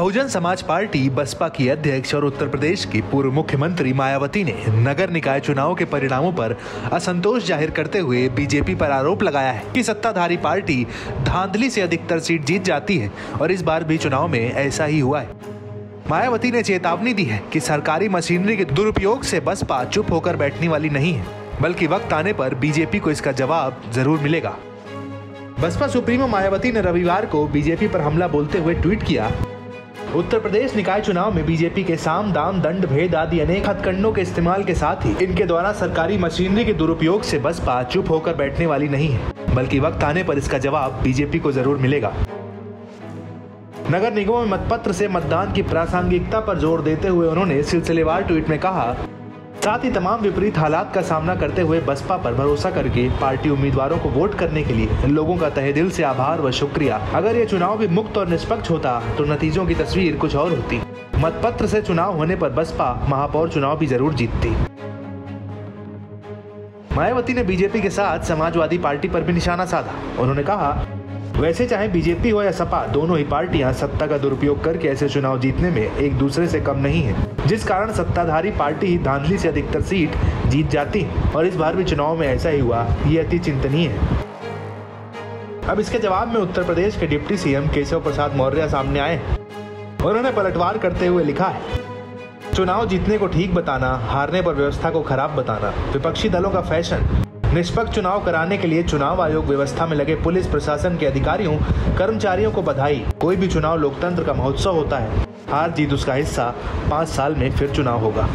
Bahujan Samaj party Baspa की अध्यक्ष और उत्तर प्रदेश की पूर्व मुख्यमंत्री मायावती ने नगर निकाय चुनाव के परिणामों पर असंतोष जाहिर करते हुए बीजेपी पर आरोप लगाया है कि सत्ताधारी पार्टी धांधली से अधिकतर सीट जीत जाती है और इस बार भी चुनाव में ऐसा ही हुआ है। मायावती ने चेतावनी दी है कि सरकारी मशीनरी के दुरुपयोग से बसपा चुप होकर बैठने वाली नहीं है, बल्कि वक्त आने पर बीजेपी को इसका जवाब जरूर मिलेगा। बसपा सुप्रीमो मायावती ने रविवार को बीजेपी पर हमला बोलते हुए ट्वीट किया, उत्तर प्रदेश निकाय चुनाव में बीजेपी के साम दाम दंड भेद आदि अनेक हथकंडों के इस्तेमाल के साथ ही इनके द्वारा सरकारी मशीनरी के दुरुपयोग से बसपा चुप होकर बैठने वाली नहीं है, बल्कि वक्त आने पर इसका जवाब बीजेपी को जरूर मिलेगा। नगर निगमों में मतपत्र से मतदान की प्रासंगिकता पर जोर देते हुए उन्होंने सिलसिलेवार ट्वीट में कहा, साथ ही तमाम विपरीत हालात का सामना करते हुए बसपा पर भरोसा करके पार्टी उम्मीदवारों को वोट करने के लिए लोगों का तहे दिल से आभार व शुक्रिया। अगर ये चुनाव भी मुक्त और निष्पक्ष होता तो नतीजों की तस्वीर कुछ और होती। मतपत्र से चुनाव होने पर बसपा महापौर चुनाव भी जरूर जीतती। मायावती ने बीजेपी के साथ समाजवादी पार्टी पर भी निशाना साधा। उन्होंने कहा, वैसे चाहे बीजेपी हो या सपा, दोनों ही पार्टियां सत्ता का दुरुपयोग करके ऐसे चुनाव जीतने में एक दूसरे से कम नहीं है, जिस कारण सत्ताधारी पार्टी ही धांधली से अधिकतर सीट जीत जाती और इस बार भी चुनाव में ऐसा ही हुआ। ये अति चिंतनीय है। अब इसके जवाब में उत्तर प्रदेश के डिप्टी सीएम केशव प्रसाद मौर्य सामने आए। उन्होंने पलटवार करते हुए लिखा है, चुनाव जीतने को ठीक बताना, हारने पर व्यवस्था को खराब बताना विपक्षी दलों का फैशन। निष्पक्ष चुनाव कराने के लिए चुनाव आयोग व्यवस्था में लगे पुलिस प्रशासन के अधिकारियों कर्मचारियों को बधाई। कोई भी चुनाव लोकतंत्र का महोत्सव होता है, हार जीत उसका हिस्सा। 5 साल में फिर चुनाव होगा।